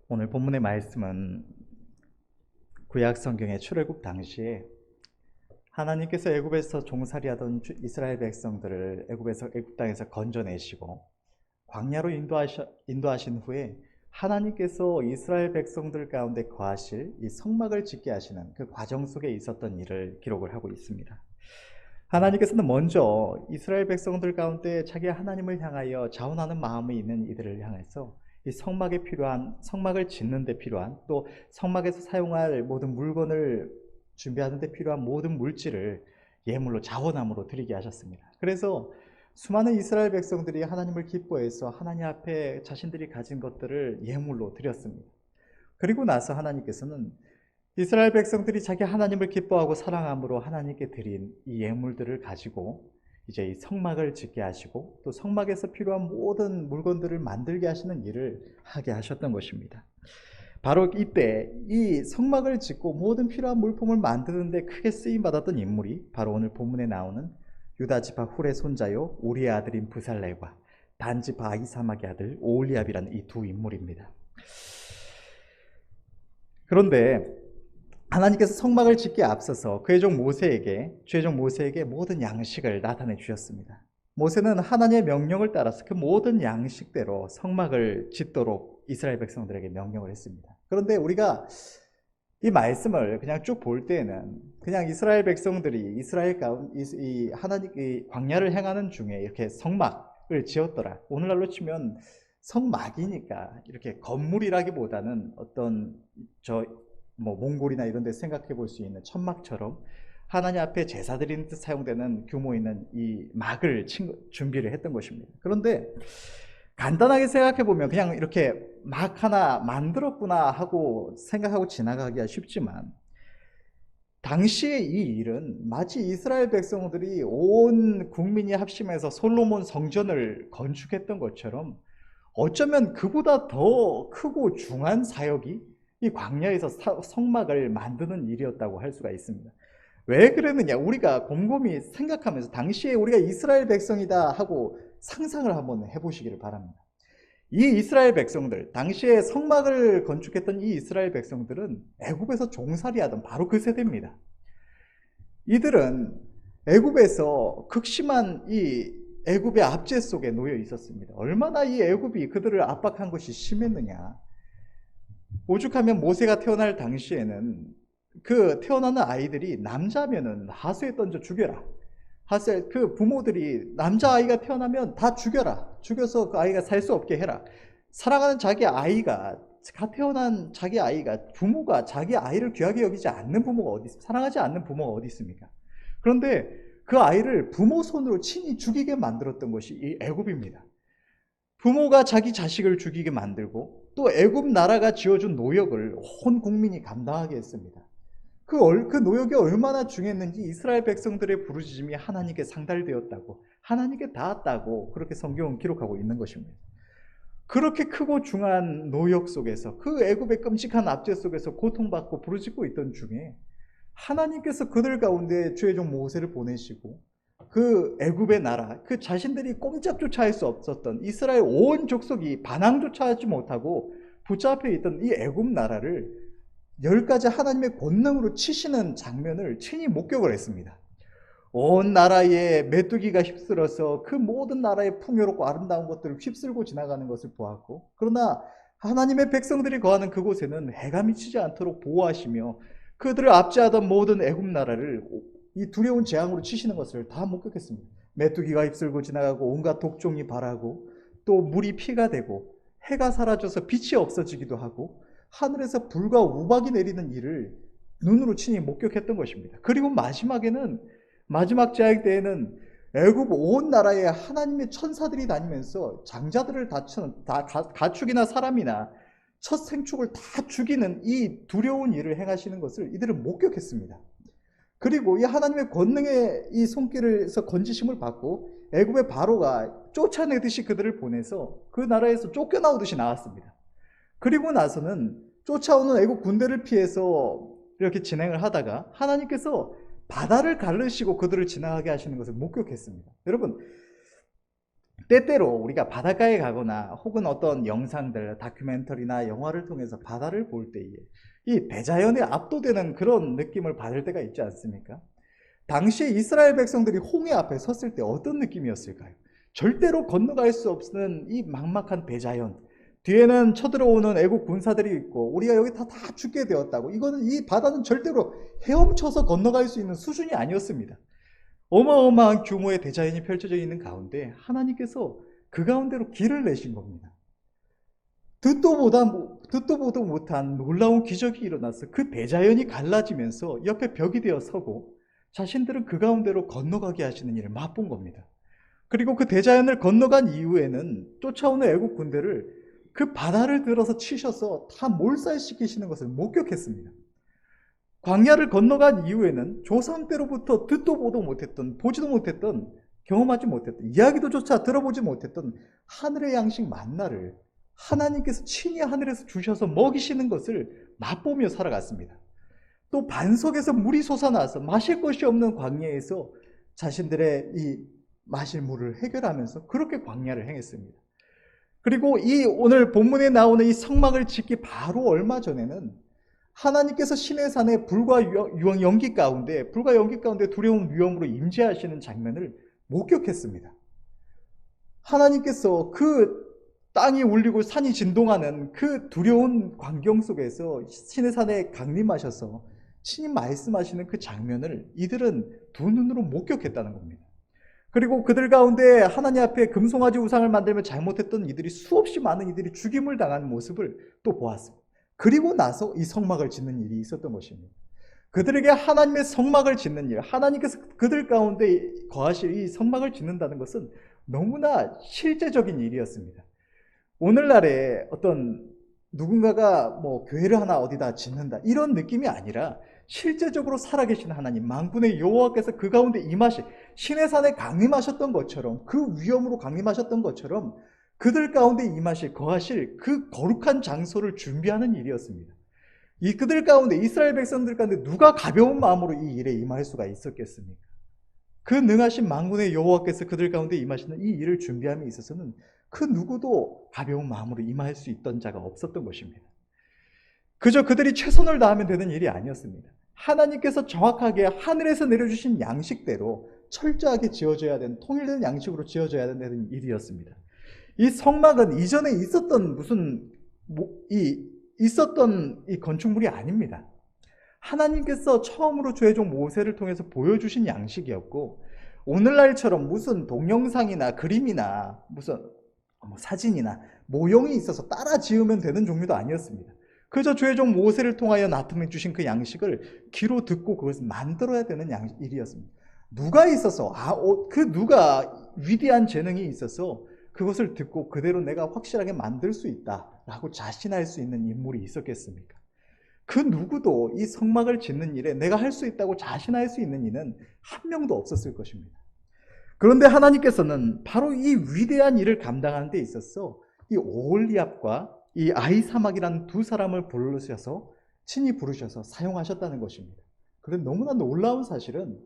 오늘 본문의 말씀은 구약 성경의 출애굽 당시에 하나님께서 애굽에서 종살이하던 이스라엘 백성들을 애굽 땅에서 건져내시고 광야로 인도하신 후에 하나님께서 이스라엘 백성들 가운데 거하실 이 성막을 짓게 하시는 그 과정 속에 있었던 일을 기록을 하고 있습니다. 하나님께서는 먼저 이스라엘 백성들 가운데 자기 하나님을 향하여 자원하는 마음이 있는 이들을 향해서 이 성막을 짓는 데 필요한, 또 성막에서 사용할 모든 물건을 준비하는 데 필요한 모든 물질을 예물로 자원함으로 드리게 하셨습니다. 그래서 수많은 이스라엘 백성들이 하나님을 기뻐해서 하나님 앞에 자신들이 가진 것들을 예물로 드렸습니다. 그리고 나서 하나님께서는 이스라엘 백성들이 자기 하나님을 기뻐하고 사랑함으로 하나님께 드린 이 예물들을 가지고 이제 이 성막을 짓게 하시고, 또 성막에서 필요한 모든 물건들을 만들게 하시는 일을 하게 하셨던 것입니다. 바로 이때 이 성막을 짓고 모든 필요한 물품을 만드는데 크게 쓰임받았던 인물이 바로 오늘 본문에 나오는 유다 지파 훌의 손자요 우리의 아들인 브살렐과 단 지파 아히사막의 아들 오홀리압이라는 이 두 인물입니다. 그런데 하나님께서 성막을 짓기에 앞서서 그의 종 모세에게 모든 양식을 나타내 주셨습니다. 모세는 하나님의 명령을 따라서 그 모든 양식대로 성막을 짓도록 이스라엘 백성들에게 명령을 했습니다. 그런데 우리가 이 말씀을 그냥 쭉 볼 때에는 그냥 이스라엘 백성들이 하나님 광야를 행하는 중에 이렇게 성막을 지었더라, 오늘날로 치면 성막이니까 이렇게 건물이라기보다는 어떤 몽골이나 이런 데 생각해 볼 수 있는 천막처럼 하나님 앞에 제사 드리는 데 사용되는 규모 있는 이 막을 준비를 했던 것입니다. 그런데 간단하게 생각해 보면 그냥 이렇게 막 하나 만들었구나 하고 생각하고 지나가기가 쉽지만, 당시의 이 일은 마치 이스라엘 백성들이 온 국민이 합심해서 솔로몬 성전을 건축했던 것처럼 어쩌면 그보다 더 크고 중한 사역이 이 광야에서 성막을 만드는 일이었다고 할 수가 있습니다. 왜 그러느냐, 우리가 곰곰이 생각하면서 당시에 우리가 이스라엘 백성이다 하고 상상을 한번 해보시기를 바랍니다. 이 이스라엘 백성들, 당시에 성막을 건축했던 이 이스라엘 백성들은 애굽에서 종살이하던 바로 그 세대입니다. 이들은 애굽에서 극심한 이 애굽의 압제 속에 놓여 있었습니다. 얼마나 이 애굽이 그들을 압박한 것이 심했느냐. 오죽하면 모세가 태어날 당시에는 그 태어나는 아이들이 남자면은 하수에 던져 죽여라. 그 부모들이 남자아이가 태어나면 다 죽여서 그 아이가 살 수 없게 해라. 사랑하는 갓 태어난 자기 아이가, 부모가 자기 아이를 귀하게 여기지 않는 부모가 어디 있습니까? 사랑하지 않는 부모가 어디 있습니까? 그런데 그 아이를 부모 손으로 친히 죽이게 만들었던 것이 이 애굽입니다. 부모가 자기 자식을 죽이게 만들고, 또 애굽 나라가 지어준 노역을 온 국민이 감당하게 했습니다. 그 노역이 얼마나 중했는지 이스라엘 백성들의 부르짖음이 하나님께 상달되었다고, 하나님께 닿았다고 그렇게 성경은 기록하고 있는 것입니다. 그렇게 크고 중한 노역 속에서, 그 애굽의 끔찍한 압제 속에서 고통받고 부르짖고 있던 중에 하나님께서 그들 가운데 주의 종 모세를 보내시고, 그 애굽의 나라, 그 자신들이 꼼짝조차 할 수 없었던 이스라엘 온 족속이 반항조차 하지 못하고 붙잡혀 있던 이 애굽 나라를 10가지 하나님의 권능으로 치시는 장면을 친히 목격을 했습니다. 온 나라에 메뚜기가 휩쓸어서 그 모든 나라의 풍요롭고 아름다운 것들을 휩쓸고 지나가는 것을 보았고, 그러나 하나님의 백성들이 거하는 그곳에는 해가 미치지 않도록 보호하시며 그들을 압제하던 모든 애굽 나라를 이 두려운 재앙으로 치시는 것을 다 목격했습니다. 메뚜기가 휩쓸고 지나가고 온갖 독종이 발하고, 또 물이 피가 되고, 해가 사라져서 빛이 없어지기도 하고, 하늘에서 불과 우박이 내리는 일을 눈으로 친히 목격했던 것입니다. 그리고 마지막 재앙 때에는 애굽 온 나라에 하나님의 천사들이 다니면서 장자들을 가축이나 사람이나 첫 생축을 다 죽이는 이 두려운 일을 행하시는 것을 이들은 목격했습니다. 그리고 이 하나님의 권능의 이 손길에서 건지심을 받고 애굽의 바로가 쫓아내듯이 그들을 보내서 그 나라에서 쫓겨나오듯이 나왔습니다. 그리고 나서는 쫓아오는 애국 군대를 피해서 이렇게 진행을 하다가 때때로 우리가 바닷가에 가거나 혹은 어떤 영상들, 다큐멘터리나 영화를 통해서 바다를 볼 때에 이 대자연에 압도되는 그런 느낌을 받을 때가 있지 않습니까? 당시 이스라엘 백성들이 홍해 앞에 섰을 때 어떤 느낌이었을까요? 절대로 건너갈 수 없는 이 막막한 대자연, 뒤에는 쳐들어오는 애국 군사들이 있고 우리가 여기 다 죽게 되었다고, 이거는 이 바다는 절대로 헤엄쳐서 건너갈 수 있는 수준이 아니었습니다. 어마어마한 규모의 대자연이 펼쳐져 있는 가운데 하나님께서 그 가운데로 길을 내신 겁니다. 듣도 보도 못한 놀라운 기적이 일어나서 그 대자연이 갈라지면서 옆에 벽이 되어 서고 자신들은 그 가운데로 건너가게 하시는 일을 맛본 겁니다. 그리고 그 대자연을 건너간 이후에는 쫓아오는 애국 군대를 그 바다를 들어서 치셔서 다 몰살시키시는 것을 목격했습니다. 광야를 건너간 이후에는 조상 때로부터 듣도 보도 못했던, 보지도 못했던, 경험하지 못했던, 이야기도조차 들어보지 못했던 하늘의 양식 만나를 하나님께서 친히 하늘에서 주셔서 먹이시는 것을 맛보며 살아갔습니다. 또 반석에서 물이 솟아나서 마실 것이 없는 광야에서 자신들의 이 마실 물을 해결하면서 그렇게 광야를 행했습니다. 그리고 이 오늘 본문에 나오는 이 성막을 짓기 바로 얼마 전에는 하나님께서 시내산의 불과 연기 가운데 두려운 위험으로 임재하시는 장면을 목격했습니다. 하나님께서 그 땅이 울리고 산이 진동하는 그 두려운 광경 속에서 시내산에 강림하셔서 친히 말씀하시는 그 장면을 이들은 두 눈으로 목격했다는 겁니다. 그리고 그들 가운데 하나님 앞에 금송아지 우상을 만들며 잘못했던 이들이 수없이 많은 이들이 죽임을 당하는 모습을 또 보았습니다. 그리고 나서 이 성막을 짓는 일이 있었던 것입니다. 그들에게 하나님의 성막을 짓는 일, 하나님께서 그들 가운데 거하실 이 성막을 짓는다는 것은 너무나 실제적인 일이었습니다. 오늘날에 어떤 누군가가 뭐 교회를 하나 어디다 짓는다 이런 느낌이 아니라 실제적으로 살아계신 하나님, 만군의 여호와께서 그 가운데 임하시, 시내산에 강림하셨던 것처럼, 그 위엄으로 강림하셨던 것처럼 그들 가운데 임하실, 거하실 그 거룩한 장소를 준비하는 일이었습니다. 이 그들 가운데, 이스라엘 백성들 가운데 누가 가벼운 마음으로 이 일에 임할 수가 있었겠습니까? 그 능하신 만군의 여호와께서 그들 가운데 임하시는 이 일을 준비함에 있어서는 그 누구도 가벼운 마음으로 임할 수 있던 자가 없었던 것입니다. 그저 그들이 최선을 다하면 되는 일이 아니었습니다. 하나님께서 정확하게 하늘에서 내려주신 양식대로 철저하게 지어져야 되는, 통일된 양식으로 지어져야 되는 일이었습니다. 이 성막은 이전에 있었던 이 건축물이 아닙니다. 하나님께서 처음으로 주의 종 모세를 통해서 보여주신 양식이었고, 오늘날처럼 무슨 동영상이나 그림이나 무슨 사진이나 모형이 있어서 따라 지으면 되는 종류도 아니었습니다. 그저 주의 종 모세를 통하여 나타내 주신 그 양식을 귀로 듣고 그것을 만들어야 되는 일이었습니다. 누가 있어서 누가 위대한 재능이 있어서 그것을 듣고 그대로 내가 확실하게 만들 수 있다라고 자신할 수 있는 인물이 있었겠습니까? 그 누구도 이 성막을 짓는 일에 내가 할 수 있다고 자신할 수 있는 이는 한 명도 없었을 것입니다. 그런데 하나님께서는 바로 이 위대한 일을 감당하는 데 있어서 이 오홀리압과 이 아히사막이라는 두 사람을 부르셔서 친히 부르셔서 사용하셨다는 것입니다. 그런데 너무나 놀라운 사실은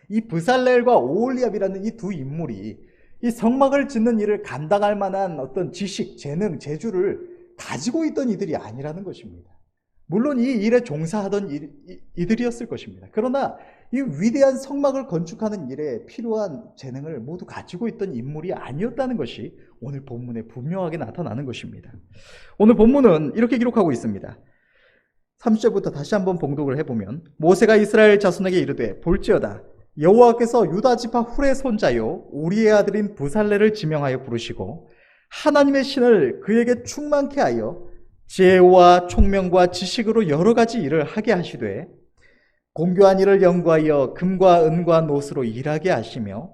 이 브살렐과 오홀리압이라는 이 두 인물이 이 성막을 짓는 일을 감당할 만한 어떤 지식, 재능, 재주를 가지고 있던 이들이 아니라는 것입니다. 물론 이 일에 종사하던 이들이었을 것입니다. 그러나 이 위대한 성막을 건축하는 일에 필요한 재능을 모두 가지고 있던 인물이 아니었다는 것이 오늘 본문에 분명하게 나타나는 것입니다. 오늘 본문은 이렇게 기록하고 있습니다. 30절부터 다시 한번 봉독을 해보면, 모세가 이스라엘 자손에게 이르되 볼지어다 여호와께서 유다 지파 훌의 손자요 우리의 아들인 브살렐을 지명하여 부르시고 하나님의 신을 그에게 충만케 하여 지혜와 총명과 지식으로 여러 가지 일을 하게 하시되 공교한 일을 연구하여 금과 은과 노스로 일하게 하시며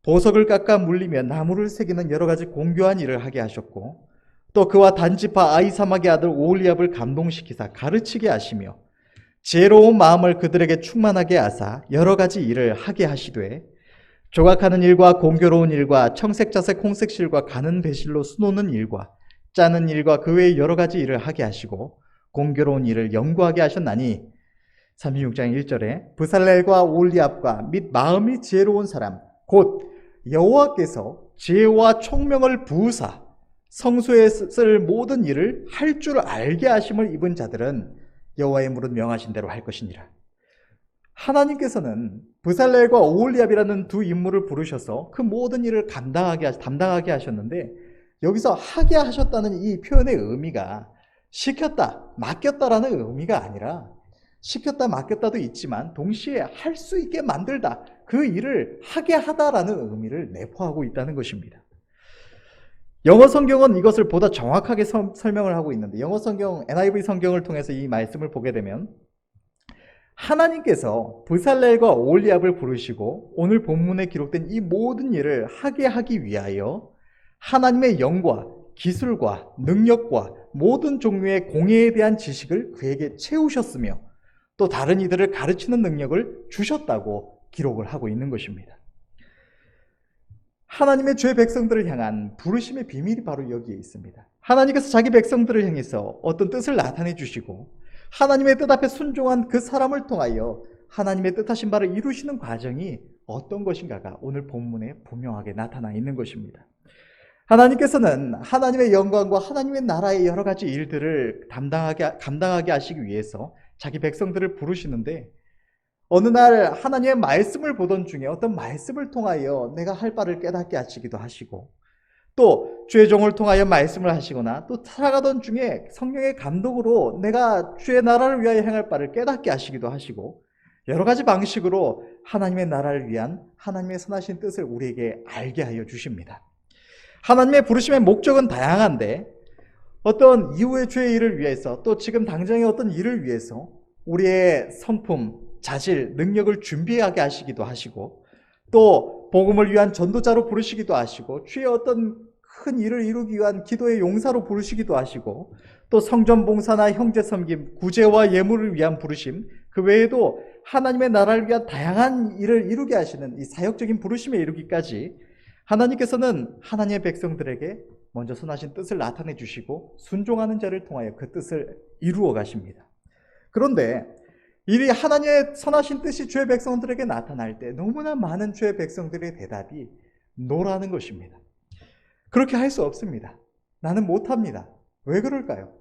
보석을 깎아 물리며 나무를 새기는 여러 가지 공교한 일을 하게 하셨고, 또 그와 단지파 아히사막의 아들 오홀리압을 감동시키사 가르치게 하시며 지혜로운 마음을 그들에게 충만하게 하사 여러 가지 일을 하게 하시되 조각하는 일과 공교로운 일과 청색자색 홍색실과 가는 배실로 수놓는 일과 짜는 일과 그 외의 여러 가지 일을 하게 하시고 공교로운 일을 연구하게 하셨나니, 36장 1절에 브살렐과 오홀리압과 및 마음이 지혜로운 사람 곧 여호와께서 지혜와 총명을 부으사 성소에 쓸 모든 일을 할 줄 알게 하심을 입은 자들은 여호와의 무릇 명하신 대로 할 것이니라. 하나님께서는 브살렐과 오홀리압이라는 두 인물을 부르셔서 그 모든 일을 담당하게 하셨는데, 여기서 하게 하셨다는 이 표현의 의미가 시켰다, 맡겼다라는 의미가 아니라, 시켰다, 맡겼다도 있지만 동시에 할 수 있게 만들다, 그 일을 하게 하다라는 의미를 내포하고 있다는 것입니다. 영어 성경은 이것을 보다 정확하게 설명을 하고 있는데, 영어 성경 NIV 성경을 통해서 이 말씀을 보게 되면, 하나님께서 브살렐과 오홀리압을 부르시고 오늘 본문에 기록된 이 모든 일을 하게 하기 위하여 하나님의 영과 기술과 능력과 모든 종류의 공예에 대한 지식을 그에게 채우셨으며, 또 다른 이들을 가르치는 능력을 주셨다고 기록을 하고 있는 것입니다. 하나님의 죄 백성들을 향한 부르심의 비밀이 바로 여기에 있습니다. 하나님께서 자기 백성들을 향해서 어떤 뜻을 나타내 주시고, 하나님의 뜻 앞에 순종한 그 사람을 통하여 하나님의 뜻하신 바를 이루시는 과정이 어떤 것인가가 오늘 본문에 분명하게 나타나 있는 것입니다. 하나님께서는 하나님의 영광과 하나님의 나라의 여러 가지 일들을 감당하게 하시기 위해서 자기 백성들을 부르시는데, 어느 날 하나님의 말씀을 보던 중에 어떤 말씀을 통하여 내가 할 바를 깨닫게 하시기도 하시고, 또 주의 종을 통하여 말씀을 하시거나, 또 살아가던 중에 성령의 감동으로 내가 주의 나라를 위하여 행할 바를 깨닫게 하시기도 하시고, 여러 가지 방식으로 하나님의 나라를 위한 하나님의 선하신 뜻을 우리에게 알게 하여 주십니다. 하나님의 부르심의 목적은 다양한데, 어떤 이후의 주의 일을 위해서, 또 지금 당장의 어떤 일을 위해서 우리의 성품, 자질, 능력을 준비하게 하시기도 하시고, 또 복음을 위한 전도자로 부르시기도 하시고, 주의 어떤 큰 일을 이루기 위한 기도의 용사로 부르시기도 하시고, 또 성전 봉사나 형제 섬김, 구제와 예물을 위한 부르심, 그 외에도 하나님의 나라를 위한 다양한 일을 이루게 하시는 이 사역적인 부르심에 이르기까지 하나님께서는 하나님의 백성들에게 먼저 선하신 뜻을 나타내 주시고 순종하는 자를 통하여 그 뜻을 이루어 가십니다. 그런데 이 하나님의 선하신 뜻이 주의 백성들에게 나타날 때 너무나 많은 주의 백성들의 대답이 노라는 것입니다. 그렇게 할 수 없습니다. 나는 못합니다. 왜 그럴까요?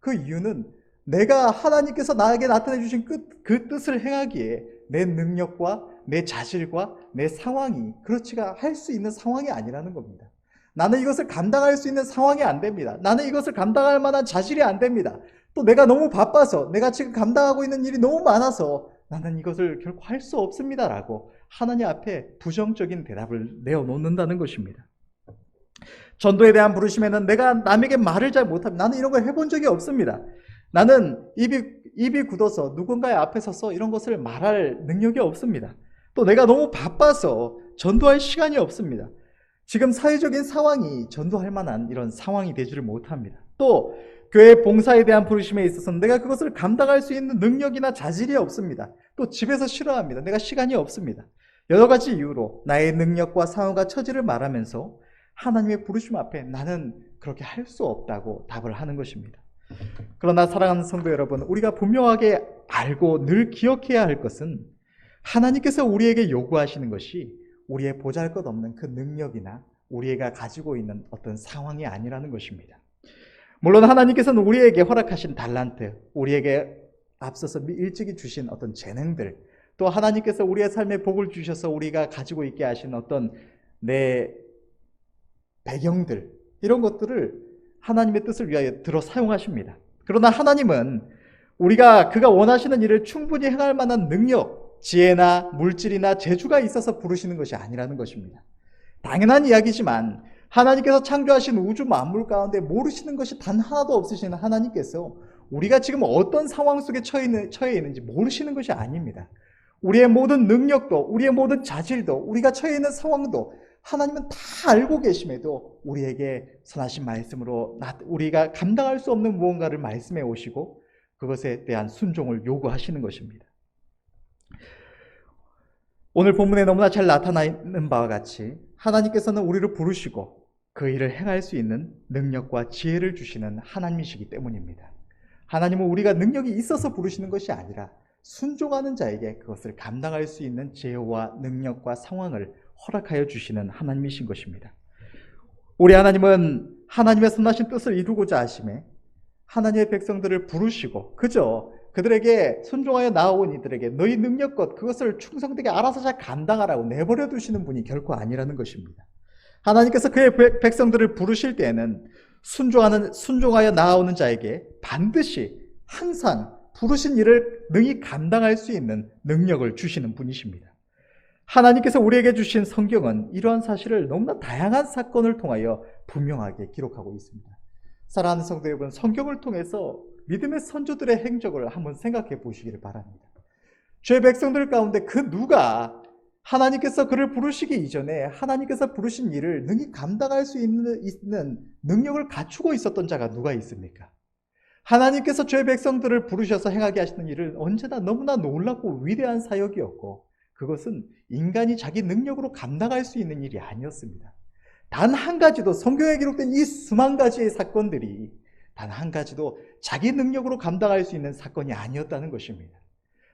그 이유는 내가 하나님께서 나에게 나타내 주신 그 뜻을 행하기에 내 능력과 내 자질과 내 상황이 그렇지가 할 수 있는 상황이 아니라는 겁니다. 나는 이것을 감당할 수 있는 상황이 안 됩니다. 나는 이것을 감당할 만한 자질이 안 됩니다. 또 내가 너무 바빠서, 내가 지금 감당하고 있는 일이 너무 많아서 나는 이것을 결코 할 수 없습니다라고 하나님 앞에 부정적인 대답을 내어놓는다는 것입니다. 전도에 대한 부르심에는 내가 남에게 말을 잘 못합니다. 나는 이런 걸 해본 적이 없습니다. 나는 입이 굳어서 누군가의 앞에 서서 이런 것을 말할 능력이 없습니다. 또 내가 너무 바빠서 전도할 시간이 없습니다. 지금 사회적인 상황이 전도할 만한 이런 상황이 되지를 못합니다. 또 교회 봉사에 대한 부르심에 있어서는 내가 그것을 감당할 수 있는 능력이나 자질이 없습니다. 또 집에서 싫어합니다. 내가 시간이 없습니다. 여러 가지 이유로 나의 능력과 상황과 처지를 말하면서 하나님의 부르심 앞에 나는 그렇게 할 수 없다고 답을 하는 것입니다. 그러나 사랑하는 성도 여러분, 우리가 분명하게 알고 늘 기억해야 할 것은 하나님께서 우리에게 요구하시는 것이 우리의 보잘것없는 그 능력이나 우리가 가지고 있는 어떤 상황이 아니라는 것입니다. 물론 하나님께서는 우리에게 허락하신 달란트, 우리에게 앞서서 일찍이 주신 어떤 재능들, 또 하나님께서 우리의 삶에 복을 주셔서 우리가 가지고 있게 하신 어떤 내 배경들, 이런 것들을 하나님의 뜻을 위하여 들어 사용하십니다. 그러나 하나님은 그가 원하시는 일을 충분히 행할 만한 능력, 지혜나 물질이나 재주가 있어서 부르시는 것이 아니라는 것입니다. 당연한 이야기지만 하나님께서 창조하신 우주 만물 가운데 모르시는 것이 단 하나도 없으신 하나님께서 우리가 지금 어떤 상황 속에 처해 있는지 모르시는 것이 아닙니다. 우리의 모든 능력도, 우리의 모든 자질도, 우리가 처해 있는 상황도 하나님은 다 알고 계심에도 우리에게 선하신 말씀으로 우리가 감당할 수 없는 무언가를 말씀해 오시고 그것에 대한 순종을 요구하시는 것입니다. 오늘 본문에 너무나 잘 나타나 있는 바와 같이 하나님께서는 우리를 부르시고 그 일을 행할 수 있는 능력과 지혜를 주시는 하나님이시기 때문입니다. 하나님은 우리가 능력이 있어서 부르시는 것이 아니라 순종하는 자에게 그것을 감당할 수 있는 지혜와 능력과 상황을 허락하여 주시는 하나님이신 것입니다. 우리 하나님은 하나님의 선하신 뜻을 이루고자 하심에 하나님의 백성들을 부르시고 그저 그들에게 순종하여 나아온 이들에게 너희 능력껏 그것을 충성되게 알아서 잘 감당하라고 내버려 두시는 분이 결코 아니라는 것입니다. 하나님께서 그의 백성들을 부르실 때에는 순종하여 나아오는 자에게 반드시 항상 부르신 일을 능히 감당할 수 있는 능력을 주시는 분이십니다. 하나님께서 우리에게 주신 성경은 이러한 사실을 너무나 다양한 사건을 통하여 분명하게 기록하고 있습니다. 사랑하는 성도 여러분, 성경을 통해서 믿음의 선조들의 행적을 한번 생각해 보시기를 바랍니다. 죄 백성들 가운데 그 누가 하나님께서 그를 부르시기 이전에 하나님께서 부르신 일을 능히 감당할 수 있는 능력을 갖추고 있었던 자가 누가 있습니까? 하나님께서 죄 백성들을 부르셔서 행하게 하시는 일은 언제나 너무나 놀랍고 위대한 사역이었고 그것은 인간이 자기 능력으로 감당할 수 있는 일이 아니었습니다. 단 한 가지도 성경에 기록된 이 수만 가지의 사건들이 단 한 가지도 자기 능력으로 감당할 수 있는 사건이 아니었다는 것입니다.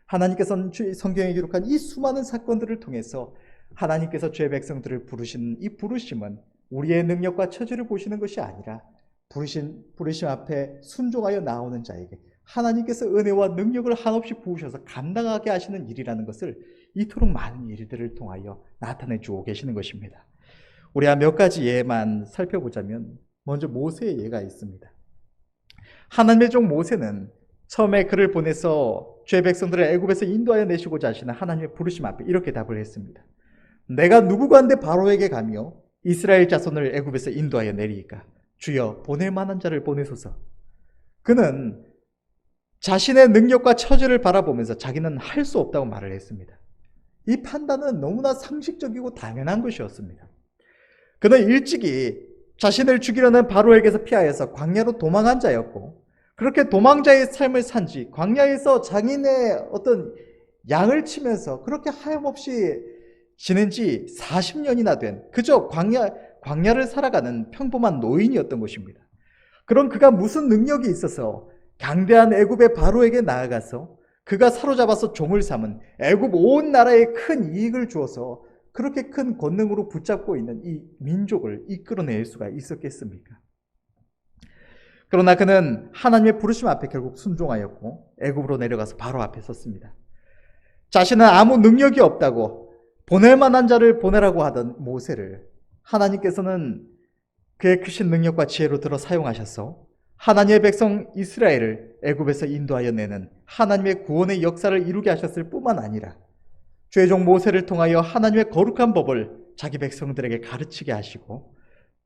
하나님께서는 성경에 기록한 이 수많은 사건들을 통해서 하나님께서 죄 백성들을 부르시는 이 부르심은 우리의 능력과 처지를 보시는 것이 아니라 부르심 앞에 순종하여 나오는 자에게 하나님께서 은혜와 능력을 한없이 부으셔서 감당하게 하시는 일이라는 것을 이토록 많은 일들을 통하여 나타내 주고 계시는 것입니다. 우리가 몇 가지 예만 살펴보자면 먼저 모세의 예가 있습니다. 하나님의 종 모세는 처음에 그를 보내서 죄 백성들을 애굽에서 인도하여 내시고자 하시는 하나님의 부르심 앞에 이렇게 답을 했습니다. 내가 누구간데 바로에게 가며 이스라엘 자손을 애굽에서 인도하여 내리이까 주여 보낼 만한 자를 보내소서. 그는 자신의 능력과 처지를 바라보면서 자기는 할 수 없다고 말을 했습니다. 이 판단은 너무나 상식적이고 당연한 것이었습니다. 그는 일찍이 자신을 죽이려는 바로에게서 피하여서 광야로 도망한 자였고 그렇게 도망자의 삶을 산지 광야에서 장인의 어떤 양을 치면서 그렇게 하염없이 지낸 지 40년이나 된 그저 광야를 살아가는 평범한 노인이었던 것입니다. 그럼 그가 무슨 능력이 있어서 강대한 애굽의 바로에게 나아가서 그가 사로잡아서 종을 삼은 애굽 온 나라에 큰 이익을 주어서 그렇게 큰 권능으로 붙잡고 있는 이 민족을 이끌어낼 수가 있었겠습니까? 그러나 그는 하나님의 부르심 앞에 결국 순종하였고 애굽으로 내려가서 바로 앞에 섰습니다. 자신은 아무 능력이 없다고 보낼 만한 자를 보내라고 하던 모세를 하나님께서는 그의 크신 능력과 지혜로 들어 사용하셔서 하나님의 백성 이스라엘을 애굽에서 인도하여 내는 하나님의 구원의 역사를 이루게 하셨을 뿐만 아니라 죄종 모세를 통하여 하나님의 거룩한 법을 자기 백성들에게 가르치게 하시고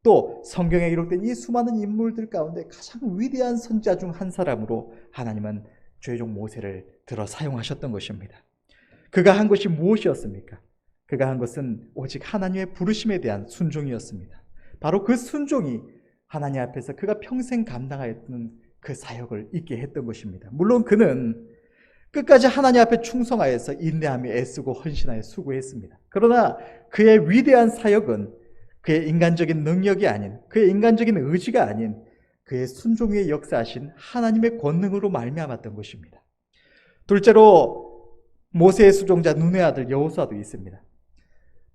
또 성경에 기록된 이 수많은 인물들 가운데 가장 위대한 선지자 중 한 사람으로 하나님은 죄종 모세를 들어 사용하셨던 것입니다. 그가 한 것이 무엇이었습니까? 그가 한 것은 오직 하나님의 부르심에 대한 순종이었습니다. 바로 그 순종이 하나님 앞에서 그가 평생 감당하였던 그 사역을 있게 했던 것입니다. 물론 그는 끝까지 하나님 앞에 충성하여서 인내하며 애쓰고 헌신하여 수고했습니다. 그러나 그의 위대한 사역은 그의 인간적인 능력이 아닌 그의 인간적인 의지가 아닌 그의 순종 위에 역사하신 하나님의 권능으로 말미암았던 것입니다. 둘째로 모세의 수종자 눈의 아들 여호수아도 있습니다.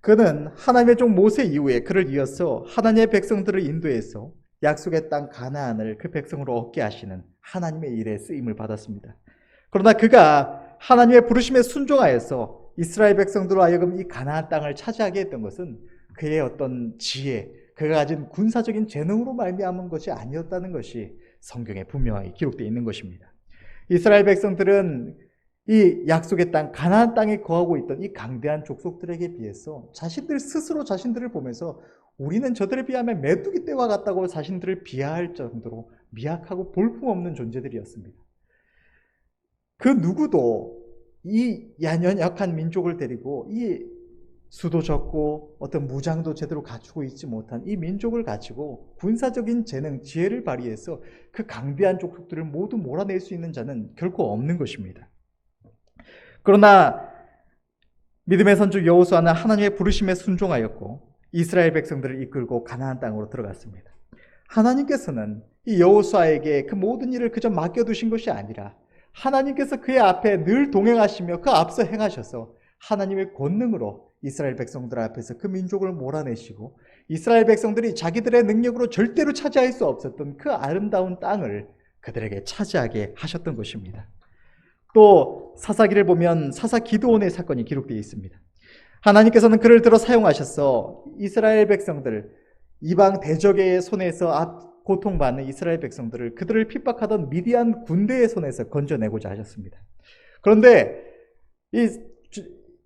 그는 하나님의 종 모세 이후에 그를 이어서 하나님의 백성들을 인도해서 약속의 땅 가나안을 그 백성으로 얻게 하시는 하나님의 일에 쓰임을 받았습니다. 그러나 그가 하나님의 부르심에 순종하여서 이스라엘 백성들로 하여금 이 가나안 땅을 차지하게 했던 것은 그의 어떤 지혜, 그가 가진 군사적인 재능으로 말미암은 것이 아니었다는 것이 성경에 분명하게 기록되어 있는 것입니다. 이스라엘 백성들은 이 약속의 땅, 가나안 땅에 거하고 있던 이 강대한 족속들에게 비해서 자신들 스스로 자신들을 보면서 우리는 저들에 비하면 메뚜기 떼와 같다고 자신들을 비하할 정도로 미약하고 볼품없는 존재들이었습니다. 그 누구도 이 연약한 민족을 데리고 이 수도 적고 어떤 무장도 제대로 갖추고 있지 못한 이 민족을 가지고 군사적인 재능, 지혜를 발휘해서 그 강대한 족속들을 모두 몰아낼 수 있는 자는 결코 없는 것입니다. 그러나 믿음의 선주 여호수아는 하나님의 부르심에 순종하였고 이스라엘 백성들을 이끌고 가나안 땅으로 들어갔습니다. 하나님께서는 이 여호수아에게 그 모든 일을 그저 맡겨두신 것이 아니라 하나님께서 그의 앞에 늘 동행하시며 그 앞서 행하셔서 하나님의 권능으로 이스라엘 백성들 앞에서 그 민족을 몰아내시고 이스라엘 백성들이 자기들의 능력으로 절대로 차지할 수 없었던 그 아름다운 땅을 그들에게 차지하게 하셨던 것입니다. 또 사사기를 보면 사사 기드온의 사건이 기록되어 있습니다. 하나님께서는 그를 들어 사용하셔서 이스라엘 백성들, 이방 대적의 손에서 고통받는 이스라엘 백성들을 그들을 핍박하던 미디안 군대의 손에서 건져내고자 하셨습니다. 그런데 이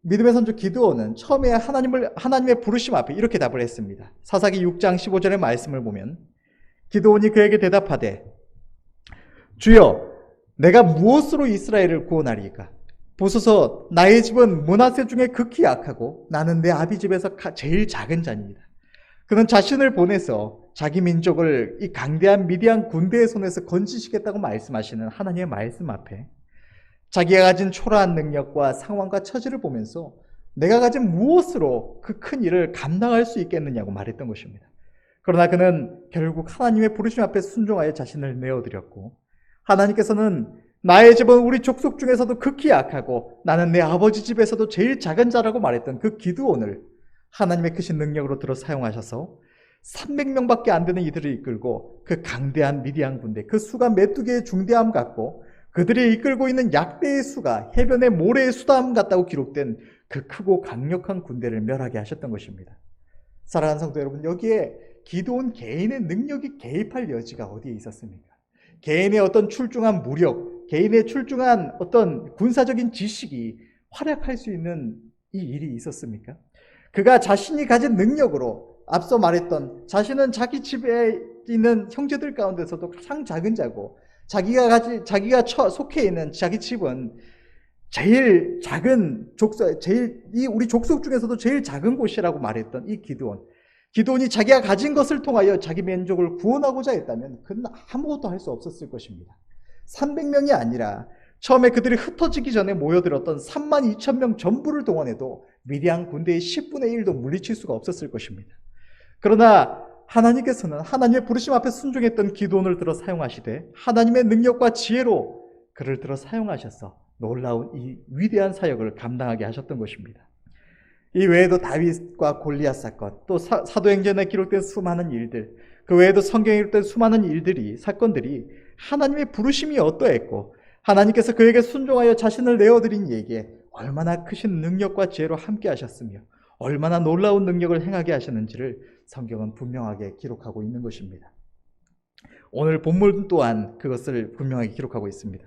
믿음의 선조 기드온은 처음에 하나님의 부르심 앞에 이렇게 답을 했습니다. 사사기 6장 15절의 말씀을 보면 기드온이 그에게 대답하되 주여 내가 무엇으로 이스라엘을 구원하리이까? 보소서 나의 집은 므낫세 중에 극히 약하고 나는 내 아비 집에서 제일 작은 자니이다. 그는 자신을 보내서 자기 민족을 이 강대한 미디안 군대의 손에서 건지시겠다고 말씀하시는 하나님의 말씀 앞에 자기가 가진 초라한 능력과 상황과 처지를 보면서 내가 가진 무엇으로 그 큰 일을 감당할 수 있겠느냐고 말했던 것입니다. 그러나 그는 결국 하나님의 부르심 앞에 순종하여 자신을 내어드렸고 하나님께서는 나의 집은 우리 족속 중에서도 극히 약하고 나는 내 아버지 집에서도 제일 작은 자라고 말했던 그 기드온을 하나님의 크신 능력으로 들어 사용하셔서 300명밖에 안 되는 이들을 이끌고 그 강대한 미디안 군대, 그 수가 메뚜기의 중대함 같고 그들이 이끌고 있는 약대의 수가 해변의 모래의 수담 같다고 기록된 그 크고 강력한 군대를 멸하게 하셨던 것입니다. 사랑하는 성도 여러분, 여기에 기드온 개인의 능력이 개입할 여지가 어디에 있었습니까? 개인의 어떤 출중한 무력, 개인의 출중한 어떤 군사적인 지식이 활약할 수 있는 이 일이 있었습니까? 그가 자신이 가진 능력으로 앞서 말했던 자신은 자기 집에 있는 형제들 가운데서도 가장 작은 자고 자기가 속해 있는 자기 집은 제일 작은 우리 족속 중에서도 제일 작은 곳이라고 말했던 이 기드온이 자기가 가진 것을 통하여 자기 민족을 구원하고자 했다면 그는 아무것도 할 수 없었을 것입니다. 300명이 아니라 처음에 그들이 흩어지기 전에 모여들었던 32,000명 전부를 동원해도 미디안 군대의 10분의 1도 물리칠 수가 없었을 것입니다. 그러나 하나님께서는 하나님의 부르심 앞에 순종했던 기드온을 들어 사용하시되 하나님의 능력과 지혜로 그를 들어 사용하셔서 놀라운 이 위대한 사역을 감당하게 하셨던 것입니다. 이 외에도 다윗과 골리앗 사건, 또 사도행전에 기록된 수많은 일들, 그 외에도 성경에 기록된 수많은 사건들이 하나님의 부르심이 어떠했고 하나님께서 그에게 순종하여 자신을 내어드린 이에게 얼마나 크신 능력과 지혜로 함께 하셨으며 얼마나 놀라운 능력을 행하게 하셨는지를 성경은 분명하게 기록하고 있는 것입니다. 오늘 본문 또한 그것을 분명하게 기록하고 있습니다.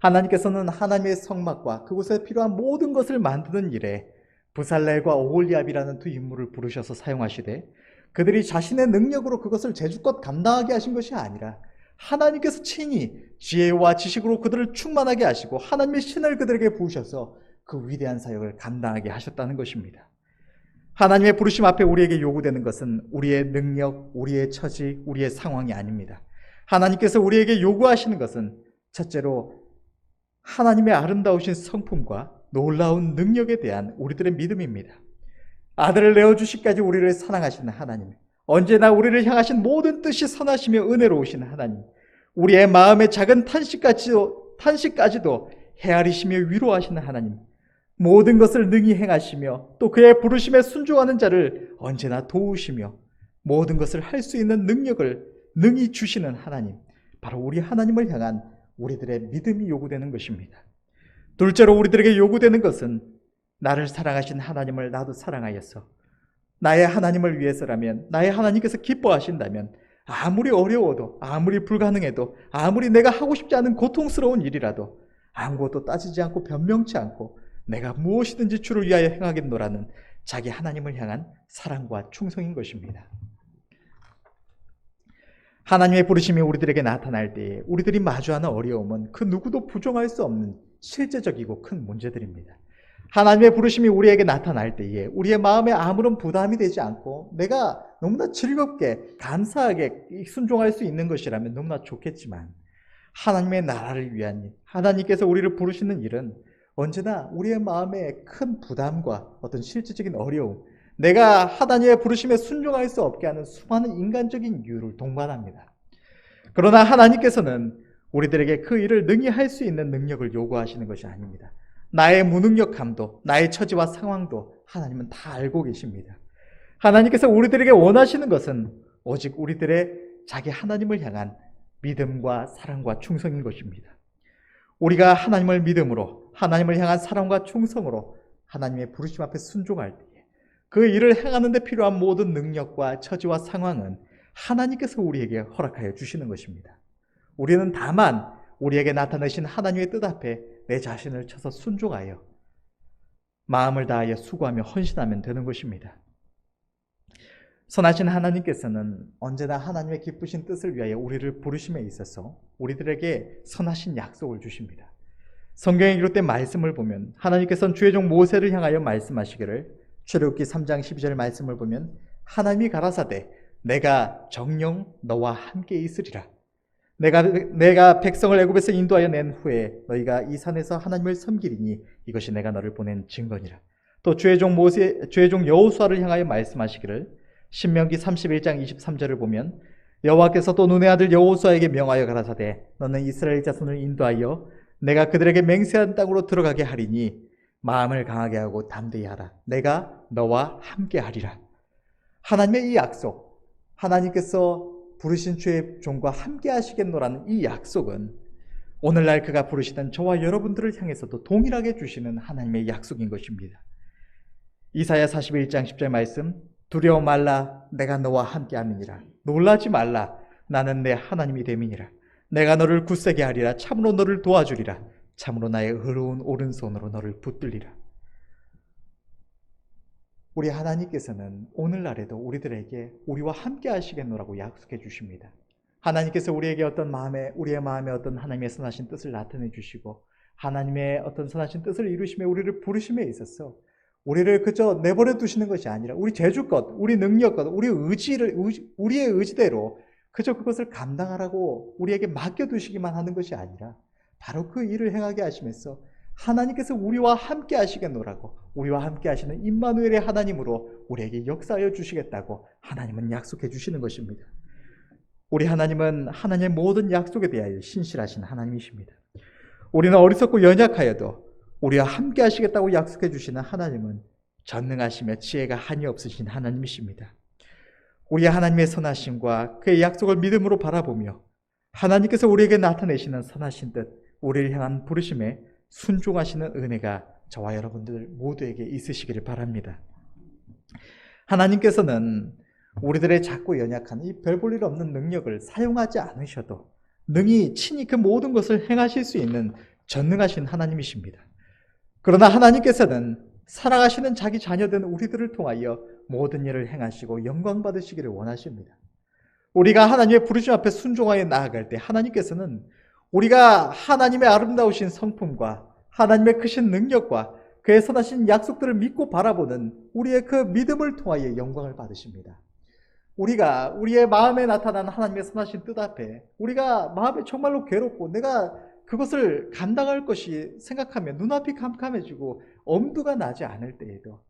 하나님께서는 하나님의 성막과 그곳에 필요한 모든 것을 만드는 일에 브살렐과 오홀리압이라는 두 인물을 부르셔서 사용하시되 그들이 자신의 능력으로 그것을 제주껏 감당하게 하신 것이 아니라 하나님께서 친히 지혜와 지식으로 그들을 충만하게 하시고 하나님의 신을 그들에게 부으셔서 그 위대한 사역을 감당하게 하셨다는 것입니다. 하나님의 부르심 앞에 우리에게 요구되는 것은 우리의 능력, 우리의 처지, 우리의 상황이 아닙니다. 하나님께서 우리에게 요구하시는 것은 첫째로 하나님의 아름다우신 성품과 놀라운 능력에 대한 우리들의 믿음입니다. 아들을 내어주시기까지 우리를 사랑하시는 하나님, 언제나 우리를 향하신 모든 뜻이 선하시며 은혜로우신 하나님, 우리의 마음의 작은 탄식까지도 헤아리시며 위로하시는 하나님, 모든 것을 능히 행하시며 또 그의 부르심에 순종하는 자를 언제나 도우시며 모든 것을 할 수 있는 능력을 능히 주시는 하나님, 바로 우리 하나님을 향한 우리들의 믿음이 요구되는 것입니다. 둘째로 우리들에게 요구되는 것은 나를 사랑하신 하나님을 나도 사랑하여서 나의 하나님을 위해서라면, 나의 하나님께서 기뻐하신다면 아무리 어려워도, 아무리 불가능해도, 아무리 내가 하고 싶지 않은 고통스러운 일이라도 아무것도 따지지 않고 변명치 않고 내가 무엇이든지 주를 위하여 행하겠노라는 자기 하나님을 향한 사랑과 충성인 것입니다. 하나님의 부르심이 우리들에게 나타날 때에 우리들이 마주하는 어려움은 그 누구도 부정할 수 없는 실제적이고 큰 문제들입니다. 하나님의 부르심이 우리에게 나타날 때에 우리의 마음에 아무런 부담이 되지 않고 내가 너무나 즐겁게 감사하게 순종할 수 있는 것이라면 너무나 좋겠지만 하나님의 나라를 위한 일, 하나님께서 우리를 부르시는 일은 언제나 우리의 마음에 큰 부담과 어떤 실질적인 어려움, 내가 하나님의 부르심에 순종할 수 없게 하는 수많은 인간적인 이유를 동반합니다. 그러나 하나님께서는 우리들에게 그 일을 능히 할 수 있는 능력을 요구하시는 것이 아닙니다. 나의 무능력함도, 나의 처지와 상황도 하나님은 다 알고 계십니다. 하나님께서 우리들에게 원하시는 것은 오직 우리들의 자기 하나님을 향한 믿음과 사랑과 충성인 것입니다. 우리가 하나님을 믿음으로, 하나님을 향한 사랑과 충성으로 하나님의 부르심 앞에 순종할 때에 그 일을 행하는 데 필요한 모든 능력과 처지와 상황은 하나님께서 우리에게 허락하여 주시는 것입니다. 우리는 다만 우리에게 나타내신 하나님의 뜻 앞에 내 자신을 쳐서 순종하여 마음을 다하여 수고하며 헌신하면 되는 것입니다. 선하신 하나님께서는 언제나 하나님의 기쁘신 뜻을 위하여 우리를 부르심에 있어서 우리들에게 선하신 약속을 주십니다. 성경에 기록된 말씀을 보면 하나님께서는 주의 종 모세를 향하여 말씀하시기를, 출애굽기 3장 12절 말씀을 보면 하나님이 가라사대 내가 정녕 너와 함께 있으리라. 내가 백성을 애굽에서 인도하여 낸 후에 너희가 이 산에서 하나님을 섬기리니 이것이 내가 너를 보낸 증거니라. 또 주의 종 여호수아를 향하여 말씀하시기를, 신명기 31장 23절을 보면 여호와께서 또 눈의 아들 여호수아에게 명하여 가라사대 너는 이스라엘 자손을 인도하여 내가 그들에게 맹세한 땅으로 들어가게 하리니 마음을 강하게 하고 담대히 하라. 내가 너와 함께 하리라. 하나님의 이 약속, 하나님께서 부르신 주의 종과 함께 하시겠노라는 이 약속은 오늘날 그가 부르시던 저와 여러분들을 향해서도 동일하게 주시는 하나님의 약속인 것입니다. 이사야 41장 10절 말씀, 두려워 말라 내가 너와 함께 함이니라. 놀라지 말라 나는 내 하나님이 됨이니라. 내가 너를 굳세게 하리라. 참으로 너를 도와주리라. 참으로 나의 의로운 오른손으로 너를 붙들리라. 우리 하나님께서는 오늘날에도 우리들에게 우리와 함께 하시겠노라고 약속해 주십니다. 하나님께서 우리에게 우리의 마음에 어떤 하나님의 선하신 뜻을 나타내 주시고 하나님의 어떤 선하신 뜻을 이루심에 우리를 부르심에 있어서 우리를 그저 내버려 두시는 것이 아니라 우리 재주껏, 우리 능력껏, 우리의 의지대로 그저 그것을 감당하라고 우리에게 맡겨두시기만 하는 것이 아니라 바로 그 일을 행하게 하시면서 하나님께서 우리와 함께 하시겠노라고, 우리와 함께 하시는 임마누엘의 하나님으로 우리에게 역사하여 주시겠다고 하나님은 약속해 주시는 것입니다. 우리 하나님은 하나님의 모든 약속에 대하여 신실하신 하나님이십니다. 우리는 어리석고 연약하여도 우리와 함께 하시겠다고 약속해 주시는 하나님은 전능하시며 지혜가 한이 없으신 하나님이십니다. 우리 하나님의 선하심과 그의 약속을 믿음으로 바라보며 하나님께서 우리에게 나타내시는 선하신 뜻, 우리를 향한 부르심에 순종하시는 은혜가 저와 여러분들 모두에게 있으시기를 바랍니다. 하나님께서는 우리들의 작고 연약한 이 별 볼 일 없는 능력을 사용하지 않으셔도 능히 친히 그 모든 것을 행하실 수 있는 전능하신 하나님이십니다. 그러나 하나님께서는 사랑하시는 자기 자녀된 우리들을 통하여 모든 일을 행하시고 영광 받으시기를 원하십니다. 우리가 하나님의 부르심 앞에 순종하여 나아갈 때 하나님께서는 우리가 하나님의 아름다우신 성품과 하나님의 크신 능력과 그의 선하신 약속들을 믿고 바라보는 우리의 그 믿음을 통하여 영광을 받으십니다. 우리가 우리의 마음에 나타난 하나님의 선하신 뜻 앞에 우리가 마음이 정말로 괴롭고 내가 그것을 감당할 것이 생각하면 눈앞이 캄캄해지고 엄두가 나지 않을 때에도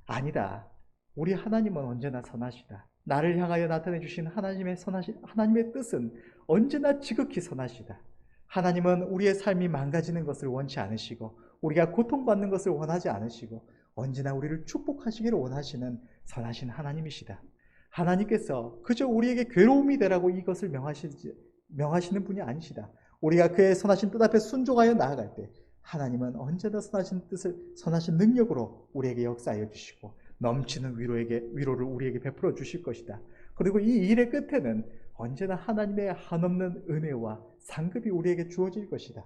아니다. 우리 하나님은 언제나 선하시다. 나를 향하여 나타내 주신 하나님의 뜻은 언제나 지극히 선하시다. 하나님은 우리의 삶이 망가지는 것을 원치 않으시고 우리가 고통받는 것을 원하지 않으시고 언제나 우리를 축복하시기를 원하시는 선하신 하나님이시다. 하나님께서 그저 우리에게 괴로움이 되라고 이것을 명하시는 분이 아니시다. 우리가 그의 선하신 뜻 앞에 순종하여 나아갈 때 하나님은 언제나 선하신 뜻을 선하신 능력으로 우리에게 역사하여 주시고 넘치는 위로를 우리에게 베풀어 주실 것이다. 그리고 이 일의 끝에는 언제나 하나님의 한없는 은혜와 상급이 우리에게 주어질 것이다.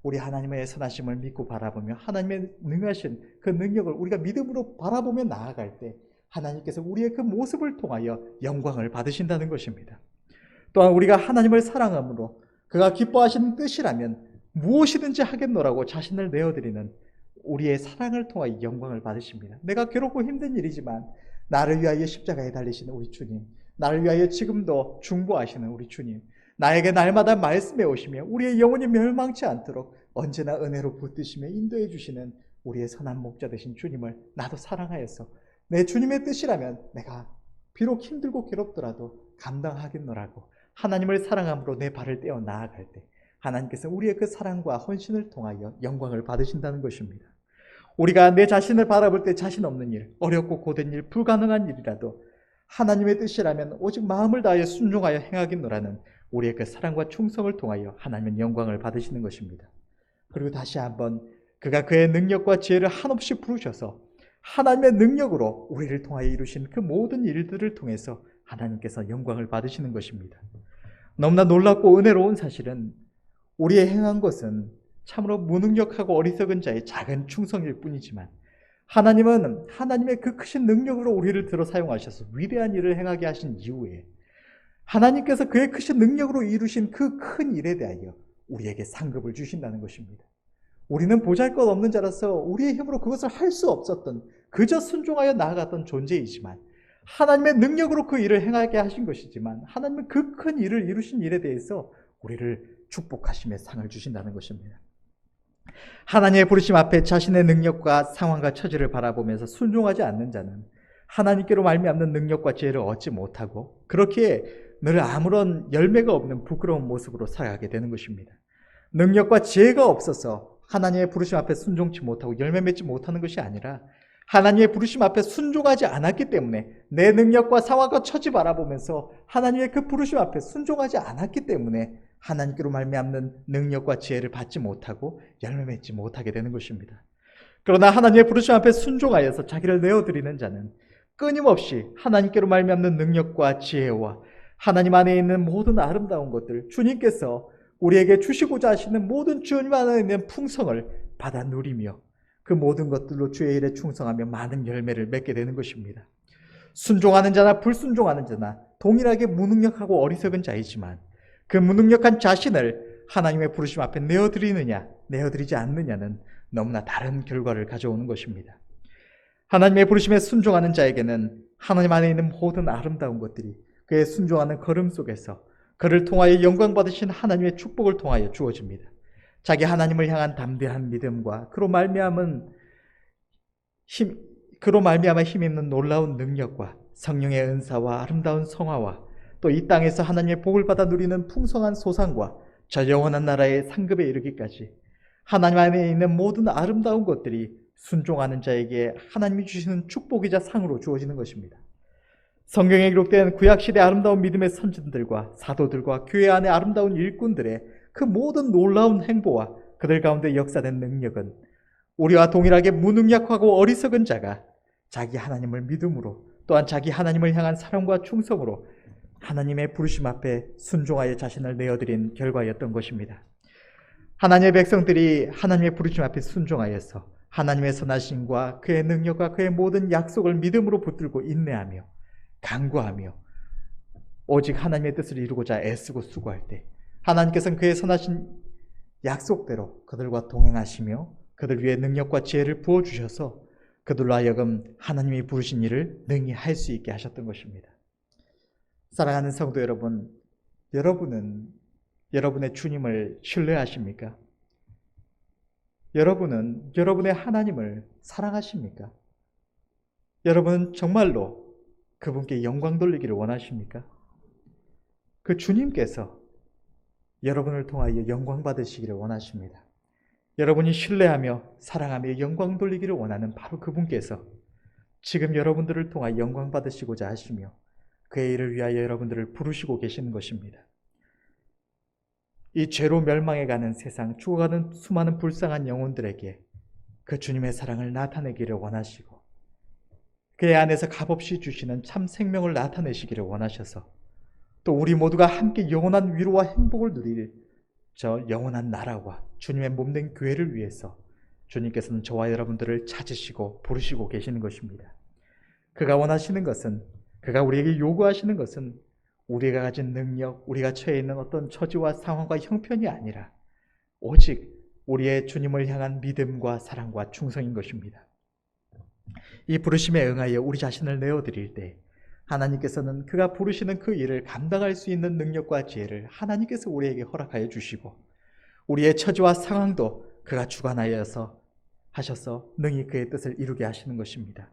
우리 하나님의 선하심을 믿고 바라보며 하나님의 능하신 그 능력을 우리가 믿음으로 바라보며 나아갈 때 하나님께서 우리의 그 모습을 통하여 영광을 받으신다는 것입니다. 또한 우리가 하나님을 사랑함으로 그가 기뻐하시는 뜻이라면 무엇이든지 하겠노라고 자신을 내어드리는 우리의 사랑을 통하여 영광을 받으십니다. 내가 괴롭고 힘든 일이지만 나를 위하여 십자가에 달리시는 우리 주님, 나를 위하여 지금도 중보하시는 우리 주님, 나에게 날마다 말씀해 오시며 우리의 영혼이 멸망치 않도록 언제나 은혜로 붙드시며 인도해 주시는 우리의 선한 목자 되신 주님을 나도 사랑하여서 내 주님의 뜻이라면 내가 비록 힘들고 괴롭더라도 감당하겠노라고 하나님을 사랑함으로 내 발을 떼어 나아갈 때 하나님께서 우리의 그 사랑과 헌신을 통하여 영광을 받으신다는 것입니다. 우리가 내 자신을 바라볼 때 자신 없는 일, 어렵고 고된 일, 불가능한 일이라도 하나님의 뜻이라면 오직 마음을 다하여 순종하여 행하겠노라는 우리의 그 사랑과 충성을 통하여 하나님은 영광을 받으시는 것입니다. 그리고 다시 한번 그가 그의 능력과 지혜를 한없이 부르셔서 하나님의 능력으로 우리를 통하여 이루신 그 모든 일들을 통해서 하나님께서 영광을 받으시는 것입니다. 너무나 놀랍고 은혜로운 사실은 우리의 행한 것은 참으로 무능력하고 어리석은 자의 작은 충성일 뿐이지만 하나님은 하나님의 그 크신 능력으로 우리를 들어 사용하셔서 위대한 일을 행하게 하신 이후에 하나님께서 그의 크신 능력으로 이루신 그 큰 일에 대하여 우리에게 상급을 주신다는 것입니다. 우리는 보잘것없는 자라서 우리의 힘으로 그것을 할 수 없었던 그저 순종하여 나아갔던 존재이지만 하나님의 능력으로 그 일을 행하게 하신 것이지만 하나님은 그 큰 일을 이루신 일에 대해서 우리를 축복하심의 상을 주신다는 것입니다. 하나님의 부르심 앞에 자신의 능력과 상황과 처지를 바라보면서 순종하지 않는 자는 하나님께로 말미암는 능력과 지혜를 얻지 못하고 그렇게 늘 아무런 열매가 없는 부끄러운 모습으로 살아가게 되는 것입니다. 능력과 지혜가 없어서 하나님의 부르심 앞에 순종치 못하고 열매 맺지 못하는 것이 아니라 하나님의 부르심 앞에 순종하지 않았기 때문에 내 능력과 상황과 처지 바라보면서 하나님의 그 부르심 앞에 순종하지 않았기 때문에 하나님께로 말미암는 능력과 지혜를 받지 못하고 열매 맺지 못하게 되는 것입니다. 그러나 하나님의 부르심 앞에 순종하여서 자기를 내어드리는 자는 끊임없이 하나님께로 말미암는 능력과 지혜와 하나님 안에 있는 모든 아름다운 것들, 주님께서 우리에게 주시고자 하시는 모든 주님 안에 있는 풍성을 받아 누리며 그 모든 것들로 주의 일에 충성하며 많은 열매를 맺게 되는 것입니다. 순종하는 자나 불순종하는 자나 동일하게 무능력하고 어리석은 자이지만 그 무능력한 자신을 하나님의 부르심 앞에 내어드리느냐 내어드리지 않느냐는 너무나 다른 결과를 가져오는 것입니다. 하나님의 부르심에 순종하는 자에게는 하나님 안에 있는 모든 아름다운 것들이 그의 순종하는 걸음 속에서 그를 통하여 영광 받으신 하나님의 축복을 통하여 주어집니다. 자기 하나님을 향한 담대한 믿음과 그로 말미암아 힘있는 놀라운 능력과 성령의 은사와 아름다운 성화와 또 이 땅에서 하나님의 복을 받아 누리는 풍성한 소상과 저 영원한 나라의 상급에 이르기까지 하나님 안에 있는 모든 아름다운 것들이 순종하는 자에게 하나님이 주시는 축복이자 상으로 주어지는 것입니다. 성경에 기록된 구약시대 아름다운 믿음의 선진들과 사도들과 교회 안의 아름다운 일꾼들의 그 모든 놀라운 행보와 그들 가운데 역사된 능력은 우리와 동일하게 무능력하고 어리석은 자가 자기 하나님을 믿음으로 또한 자기 하나님을 향한 사랑과 충성으로 하나님의 부르심 앞에 순종하여 자신을 내어드린 결과였던 것입니다. 하나님의 백성들이 하나님의 부르심 앞에 순종하여서 하나님의 선하심과 그의 능력과 그의 모든 약속을 믿음으로 붙들고 인내하며 간구하며 오직 하나님의 뜻을 이루고자 애쓰고 수고할 때 하나님께서는 그의 선하신 약속대로 그들과 동행하시며 그들 위해 능력과 지혜를 부어주셔서 그들로 하여금 하나님이 부르신 일을 능히 할 수 있게 하셨던 것입니다. 사랑하는 성도 여러분, 여러분은 여러분의 주님을 신뢰하십니까? 여러분은 여러분의 하나님을 사랑하십니까? 여러분은 정말로 그분께 영광 돌리기를 원하십니까? 그 주님께서 여러분을 통하여 영광 받으시기를 원하십니다. 여러분이 신뢰하며 사랑하며 영광 돌리기를 원하는 바로 그분께서 지금 여러분들을 통하여 영광 받으시고자 하시며 그의 일을 위하여 여러분들을 부르시고 계시는 것입니다. 이 죄로 멸망해가는 세상, 죽어가는 수많은 불쌍한 영혼들에게 그 주님의 사랑을 나타내기를 원하시고 그의 안에서 값없이 주시는 참 생명을 나타내시기를 원하셔서 또 우리 모두가 함께 영원한 위로와 행복을 누릴 저 영원한 나라와 주님의 몸된 교회를 위해서 주님께서는 저와 여러분들을 찾으시고 부르시고 계시는 것입니다. 그가 원하시는 것은, 그가 우리에게 요구하시는 것은 우리가 가진 능력, 우리가 처해 있는 어떤 처지와 상황과 형편이 아니라 오직 우리의 주님을 향한 믿음과 사랑과 충성인 것입니다. 이 부르심에 응하여 우리 자신을 내어드릴 때 하나님께서는 그가 부르시는 그 일을 감당할 수 있는 능력과 지혜를 하나님께서 우리에게 허락하여 주시고 우리의 처지와 상황도 그가 주관하여서 하셔서 능히 그의 뜻을 이루게 하시는 것입니다.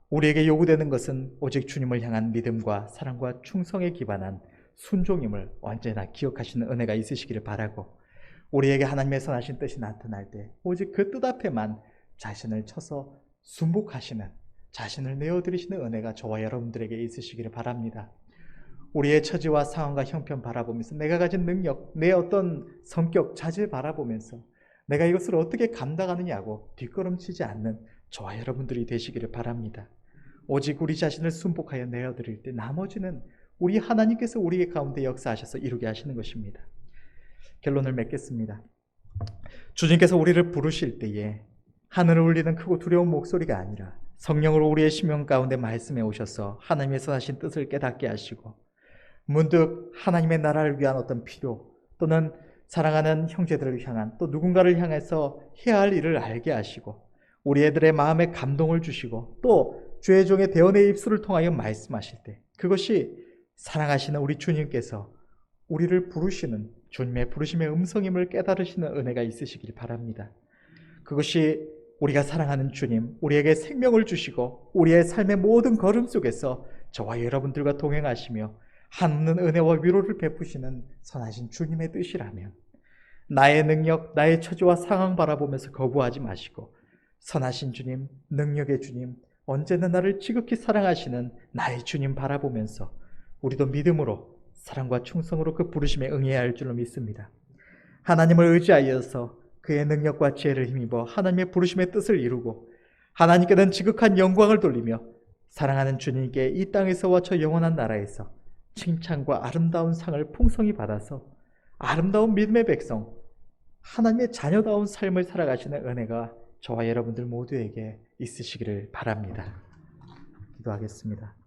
우리에게 요구되는 것은 오직 주님을 향한 믿음과 사랑과 충성에 기반한 순종임을 언제나 기억하시는 은혜가 있으시기를 바라고 우리에게 하나님의 선하신 뜻이 나타날 때 오직 그 뜻 앞에만 자신을 쳐서 순복하시는, 자신을 내어드리시는 은혜가 저와 여러분들에게 있으시기를 바랍니다. 우리의 처지와 상황과 형편 바라보면서 내가 가진 능력, 내 어떤 성격, 자질 바라보면서 내가 이것을 어떻게 감당하느냐고 뒷걸음치지 않는 저와 여러분들이 되시기를 바랍니다. 오직 우리 자신을 순복하여 내어드릴 때 나머지는 우리 하나님께서 우리 가운데 역사하셔서 이루게 하시는 것입니다. 결론을 맺겠습니다. 주님께서 우리를 부르실 때에 하늘을 울리는 크고 두려운 목소리가 아니라 성령으로 우리의 심령 가운데 말씀해 오셔서 하나님의 선하신 뜻을 깨닫게 하시고 문득 하나님의 나라를 위한 어떤 필요 또는 사랑하는 형제들을 향한 또 누군가를 향해서 해야 할 일을 알게 하시고 우리 애들의 마음에 감동을 주시고 또 주의 종의 대언의 입술을 통하여 말씀하실 때 그것이 사랑하시는 우리 주님께서 우리를 부르시는 주님의 부르심의 음성임을 깨달으시는 은혜가 있으시길 바랍니다. 그것이 우리가 사랑하는 주님, 우리에게 생명을 주시고 우리의 삶의 모든 걸음 속에서 저와 여러분들과 동행하시며 하는 은혜와 위로를 베푸시는 선하신 주님의 뜻이라면 나의 능력, 나의 처지와 상황 바라보면서 거부하지 마시고 선하신 주님, 능력의 주님, 언제나 나를 지극히 사랑하시는 나의 주님 바라보면서 우리도 믿음으로 사랑과 충성으로 그 부르심에 응해야 할 줄로 믿습니다. 하나님을 의지하여서 그의 능력과 지혜를 힘입어 하나님의 부르심의 뜻을 이루고 하나님께는 지극한 영광을 돌리며 사랑하는 주님께 이 땅에서와 저 영원한 나라에서 칭찬과 아름다운 상을 풍성히 받아서 아름다운 믿음의 백성, 하나님의 자녀다운 삶을 살아가시는 은혜가 저와 여러분들 모두에게 있으시기를 바랍니다. 기도하겠습니다.